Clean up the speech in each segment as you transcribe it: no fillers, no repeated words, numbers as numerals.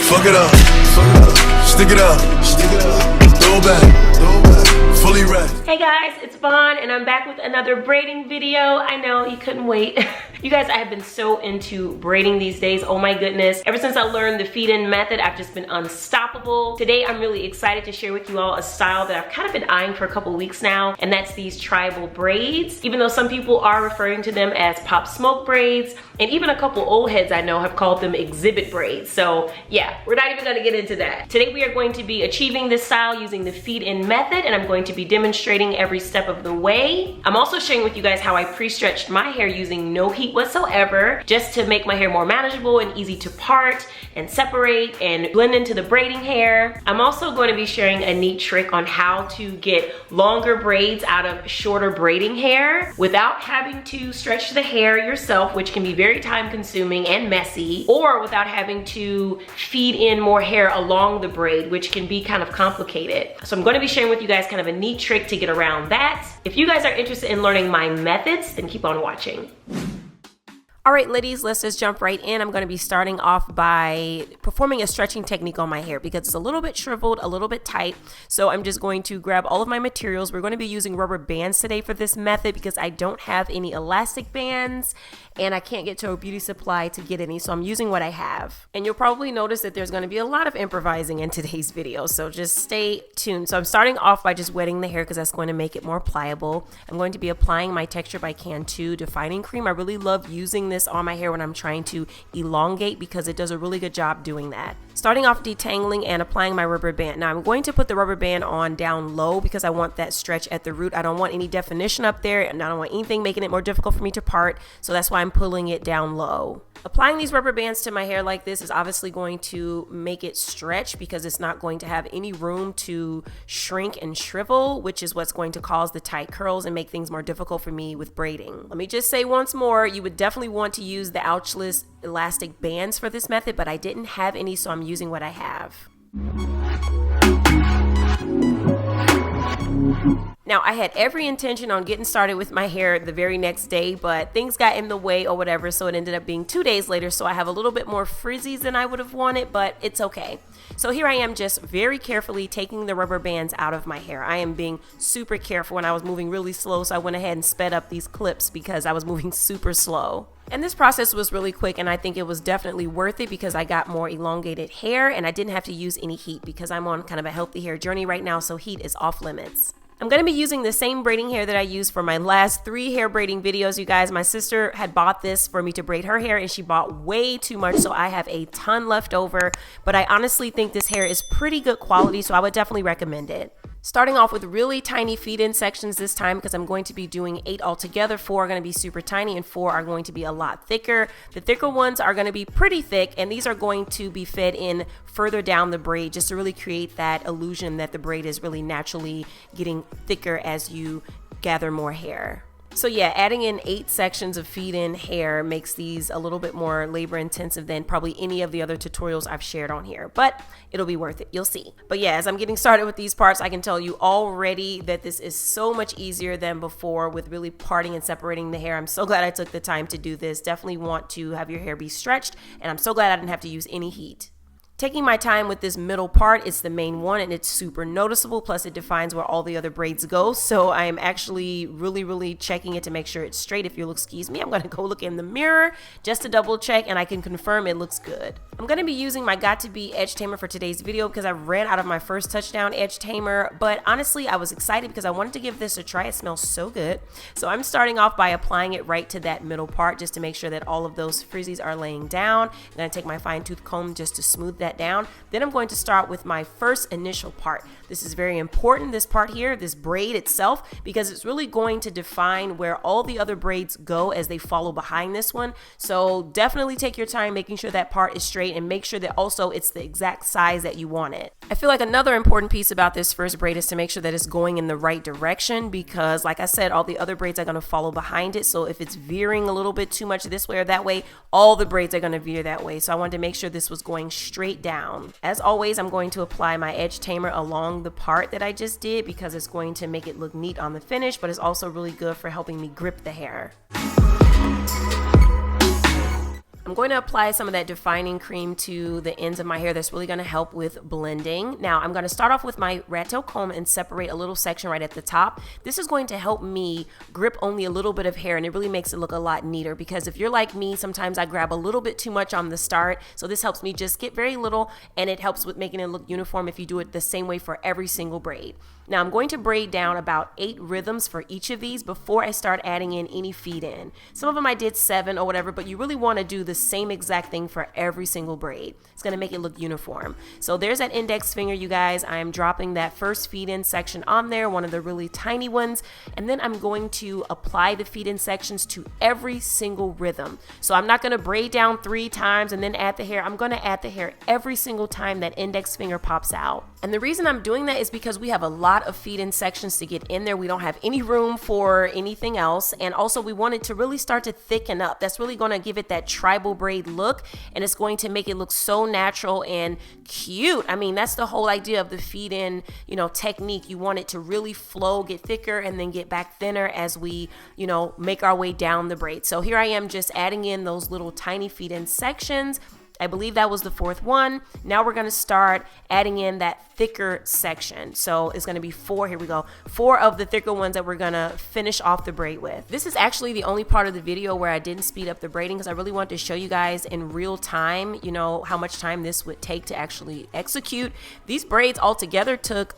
Fuck it up, stick it up, throw it back, fully wrapped. Hey guys, it's Vaughn and I'm back with another braiding video. I know you couldn't wait. You guys, I have been so into braiding these days. Oh my goodness. Ever since I learned the feed-in method, I've just been unstoppable. Today, I'm really excited to share with you all a style that I've kind of been eyeing for a couple weeks now, and that's these tribal braids. Even though some people are referring to them as pop smoke braids, and even a couple old heads I know have called them exhibit braids. So yeah, we're not even gonna get into that. Today, we are going to be achieving this style using the feed-in method, and I'm going to be demonstrating every step of the way. I'm also sharing with you guys how I pre-stretched my hair using no heat whatsoever, just to make my hair more manageable and easy to part and separate and blend into the braiding hair. I'm also going to be sharing a neat trick on how to get longer braids out of shorter braiding hair without having to stretch the hair yourself, which can be very time consuming and messy, or without having to feed in more hair along the braid, which can be kind of complicated. So I'm going to be sharing with you guys kind of a neat trick to get around that. If you guys are interested in learning my methods, then keep on watching. All right, ladies, let's just jump right in. I'm going to be starting off by performing a stretching technique on my hair because it's a little bit shriveled, a little bit tight. So I'm just going to grab all of my materials. We're going to be using rubber bands today for this method because I don't have any elastic bands and I can't get to a beauty supply to get any. So I'm using what I have. And you'll probably notice that there's going to be a lot of improvising in today's video. So just stay tuned. So I'm starting off by just wetting the hair because that's going to make it more pliable. I'm going to be applying my Texture by Cantu defining cream. I really love using this on my hair when I'm trying to elongate because it does a really good job doing that. Starting off detangling and applying my rubber band. Now I'm going to put the rubber band on down low because I want that stretch at the root. I don't want any definition up there and I don't want anything making it more difficult for me to part. So that's why I'm pulling it down low. Applying these rubber bands to my hair like this is obviously going to make it stretch because it's not going to have any room to shrink and shrivel, which is what's going to cause the tight curls and make things more difficult for me with braiding. Let me just say once more, you would definitely want to use the ouchless elastic bands for this method, but I didn't have any, so I'm using what I have. Now, I had every intention on getting started with my hair the very next day, but things got in the way or whatever, so it ended up being 2 days later, so I have a little bit more frizzies than I would have wanted, but it's okay. So here I am just very carefully taking the rubber bands out of my hair. I am being super careful when I was moving really slow, so I went ahead and sped up these clips because I was moving super slow. And this process was really quick, and I think it was definitely worth it because I got more elongated hair and I didn't have to use any heat because I'm on kind of a healthy hair journey right now, so heat is off limits. I'm going to be using the same braiding hair that I used for my last 3 hair braiding videos, you guys. My sister had bought this for me to braid her hair and she bought way too much, so I have a ton left over, but I honestly think this hair is pretty good quality, so I would definitely recommend it. Starting off with really tiny feed-in sections this time because I'm going to be doing 8 altogether. 4 are going to be super tiny and 4 are going to be a lot thicker. The thicker ones are going to be pretty thick and these are going to be fed in further down the braid just to really create that illusion that the braid is really naturally getting thicker as you gather more hair. So yeah, adding in 8 sections of feed-in hair makes these a little bit more labor intensive than probably any of the other tutorials I've shared on here, but it'll be worth it, you'll see. But yeah, as I'm getting started with these parts, I can tell you already that this is so much easier than before with really parting and separating the hair. I'm so glad I took the time to do this. Definitely want to have your hair be stretched, and I'm so glad I didn't have to use any heat. Taking my time with this middle part, it's the main one and it's super noticeable, plus it defines where all the other braids go. So I am actually really checking it to make sure it's straight. If you'll excuse me, I'm gonna go look in the mirror just to double check and I can confirm it looks good. I'm gonna be using my Got to Be edge tamer for today's video because I ran out of my first touchdown edge tamer, but honestly I was excited because I wanted to give this a try. It smells so good. So I'm starting off by applying it right to that middle part just to make sure that all of those frizzies are laying down. I'm gonna take my fine tooth comb just to smooth that down. Then I'm going to start with my first initial part. This is very important, this part here, this braid itself, because it's really going to define where all the other braids go as they follow behind this one. So definitely take your time making sure that part is straight and make sure that also it's the exact size that you want it. I feel like another important piece about this first braid is to make sure that it's going in the right direction because like I said, all the other braids are going to follow behind it. So if it's veering a little bit too much this way or that way, all the braids are going to veer that way. So I wanted to make sure this was going straight down. As always, I'm going to apply my edge tamer along the part that I just did because it's going to make it look neat on the finish, but it's also really good for helping me grip the hair. I'm going to apply some of that defining cream to the ends of my hair. That's really going to help with blending. Now I'm going to start off with my rat tail comb and separate a little section right at the top. This is going to help me grip only a little bit of hair, and it really makes it look a lot neater, because if you're like me, sometimes I grab a little bit too much on the start. So this helps me just get very little, and it helps with making it look uniform if you do it the same way for every single braid. Now I'm going to braid down about 8 rhythms for each of these before I start adding in any feed in. Some of them I did 7 or whatever, but you really want to do the same exact thing for every single braid. It's going to make it look uniform. So there's that index finger, you guys. I am dropping that first feed in section on there, one of the really tiny ones, and then I'm going to apply the feed in sections to every single rhythm. So I'm not going to braid down 3 times and then add the hair. I'm going to add the hair every single time that index finger pops out. And the reason I'm doing that is because we have a lot of feed in sections to get in there. We don't have any room for anything else, and also we want it to really start to thicken up. That's really going to give it that tribal braid look, and it's going to make it look so natural and cute. I mean, that's the whole idea of the feed in, technique. You want it to really flow, get thicker, and then get back thinner as we, make our way down the braid. So here I am just adding in those little tiny feed in sections. I believe that was the 4th one. Now we're going to start adding in that thicker section. So it's going to be 4. Here we go. 4 of the thicker ones that we're going to finish off the braid with. This is actually the only part of the video where I didn't speed up the braiding, because I really wanted to show you guys in real time, how much time this would take to actually execute. These braids altogether took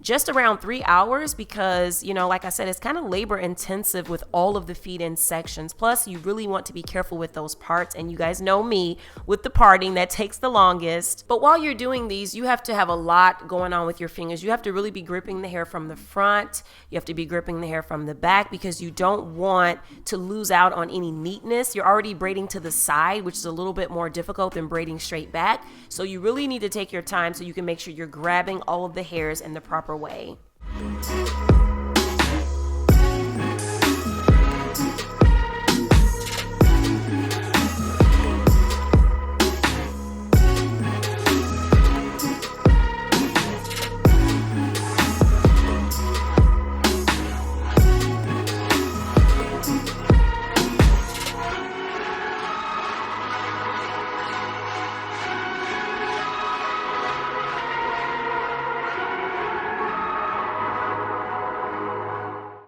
just around 3 hours, because, like I said, it's kind of labor intensive with all of the feed in sections. Plus, you really want to be careful with those parts. And you guys know me with the parting, that takes the longest. But while you're doing these, you have to have a lot going on with your fingers. You have to really be gripping the hair from the front. You have to be gripping the hair from the back, because you don't want to lose out on any neatness. You're already braiding to the side, which is a little bit more difficult than braiding straight back. So you really need to take your time so you can make sure you're grabbing all of the hairs in the proper way.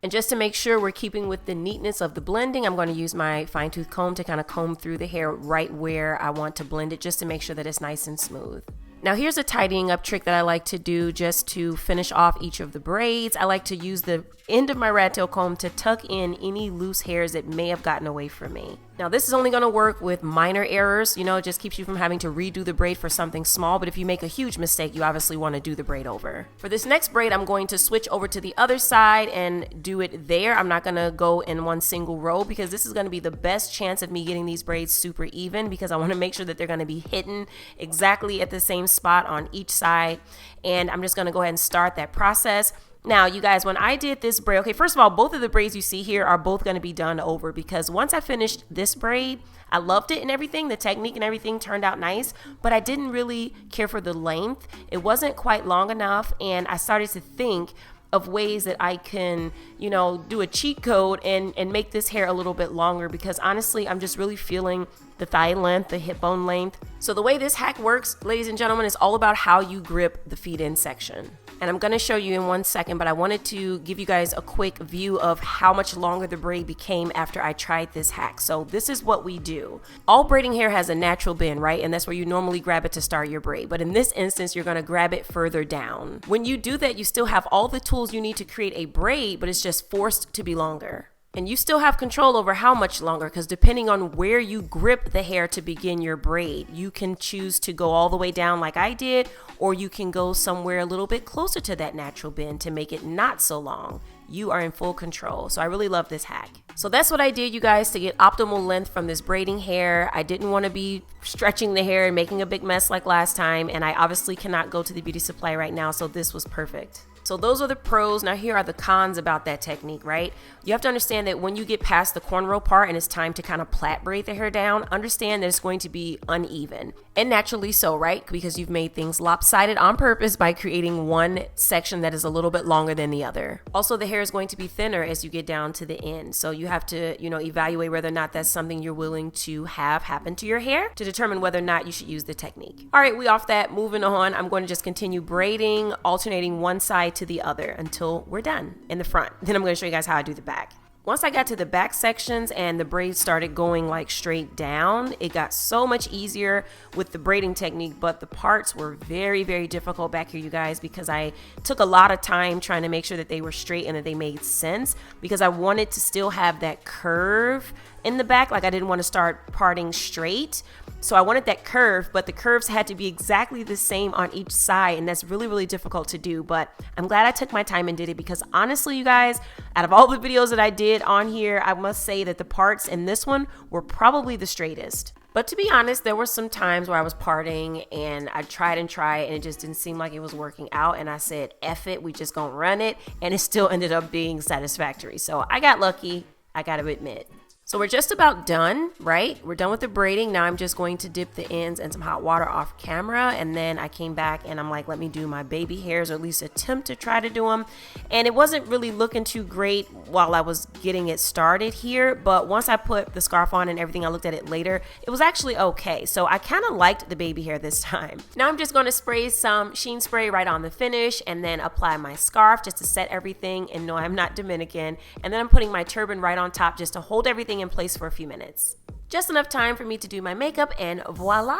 And just to make sure we're keeping with the neatness of the blending, I'm going to use my fine tooth comb to kind of comb through the hair right where I want to blend it, just to make sure that it's nice and smooth. Now here's a tidying up trick that I like to do just to finish off each of the braids. I like to use the end of my rat tail comb to tuck in any loose hairs that may have gotten away from me. Now this is only going to work with minor errors, it just keeps you from having to redo the braid for something small, but if you make a huge mistake, you obviously want to do the braid over. For this next braid, I'm going to switch over to the other side and do it there. I'm not going to go in one single row, because this is going to be the best chance of me getting these braids super even, because I want to make sure that they're going to be hidden exactly at the same spot on each side. And I'm just going to go ahead and start that process. Now, you guys, when I did this braid, okay, first of all, both of the braids you see here are both going to be done over, because once I finished this braid, I loved it and everything. The technique and everything turned out nice, but I didn't really care for the length. It wasn't quite long enough, and I started to think of ways that I can, do a cheat code and make this hair a little bit longer, because honestly, I'm just really feeling the thigh length, the hip bone length. So the way this hack works, ladies and gentlemen, is all about how you grip the feed in section. And I'm going to show you in 1 second, but I wanted to give you guys a quick view of how much longer the braid became after I tried this hack. So this is what we do. All braiding hair has a natural bend, right? And that's where you normally grab it to start your braid. But in this instance, you're going to grab it further down. When you do that, you still have all the tools you need to create a braid, but it's just forced to be longer. And you still have control over how much longer, because depending on where you grip the hair to begin your braid, you can choose to go all the way down like I did, or you can go somewhere a little bit closer to that natural bend to make it not so long. You are in full control. So I really love this hack. So that's what I did, you guys, to get optimal length from this braiding hair. I didn't want to be stretching the hair and making a big mess like last time, and I obviously cannot go to the beauty supply right now, so this was perfect. So those are the pros. Now here are the cons about that technique, right? You have to understand that when you get past the cornrow part and it's time to kind of plait braid the hair down, understand that it's going to be uneven. And naturally so, right? Because you've made things lopsided on purpose by creating one section that is a little bit longer than the other. Also, the hair is going to be thinner as you get down to the end. So you have to, evaluate whether or not that's something you're willing to have happen to your hair to determine whether or not you should use the technique. All right, we off that, moving on. I'm going to just continue braiding, alternating one side to the other until we're done in the front. Then I'm going to show you guys how I do the back. Once I got to the back sections and the braids started going like straight down, it got so much easier with the braiding technique, but the parts were very, very difficult back here, you guys, because I took a lot of time trying to make sure that they were straight and that they made sense, because I wanted to still have that curve in the back. Like I didn't want to start parting straight. So I wanted that curve, but the curves had to be exactly the same on each side, and that's really, really difficult to do. But I'm glad I took my time and did it, because honestly, you guys, out of all the videos that I did on here, I must say that the parts in this one were probably the straightest. But to be honest, there were some times where I was parting and I tried and it just didn't seem like it was working out, and I said, F it, we just gonna run it, and it still ended up being satisfactory. So I got lucky, I gotta admit. So we're just about done, right? We're done with the braiding. Now I'm just going to dip the ends in some hot water off camera. And then I came back and I'm like, let me do my baby hairs, or at least attempt to try to do them. And it wasn't really looking too great while I was getting it started here. But once I put the scarf on and everything, I looked at it later, it was actually okay. So I kind of liked the baby hair this time. Now I'm just going to spray some sheen spray right on the finish and then apply my scarf just to set everything. And no, I'm not Dominican. And then I'm putting my turban right on top just to hold everything in place for a few minutes. Just enough time for me to do my makeup, and voila!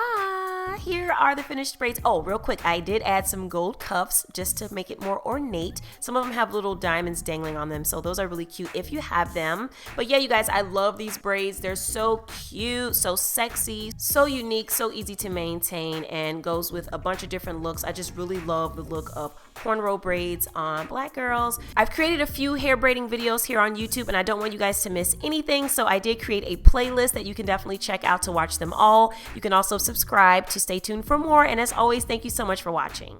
Here are the finished braids. Oh, real quick, I did add some gold cuffs just to make it more ornate. Some of them have little diamonds dangling on them, so those are really cute if you have them. But yeah, you guys, I love these braids. They're so cute, so sexy, so unique, so easy to maintain, and goes with a bunch of different looks. I just really love the look of cornrow braids on black girls. I've created a few hair braiding videos here on YouTube, and I don't want you guys to miss anything, so I did create a playlist that you can definitely check out to watch them all. You can also subscribe to stay tuned for more, and as always, thank you so much for watching.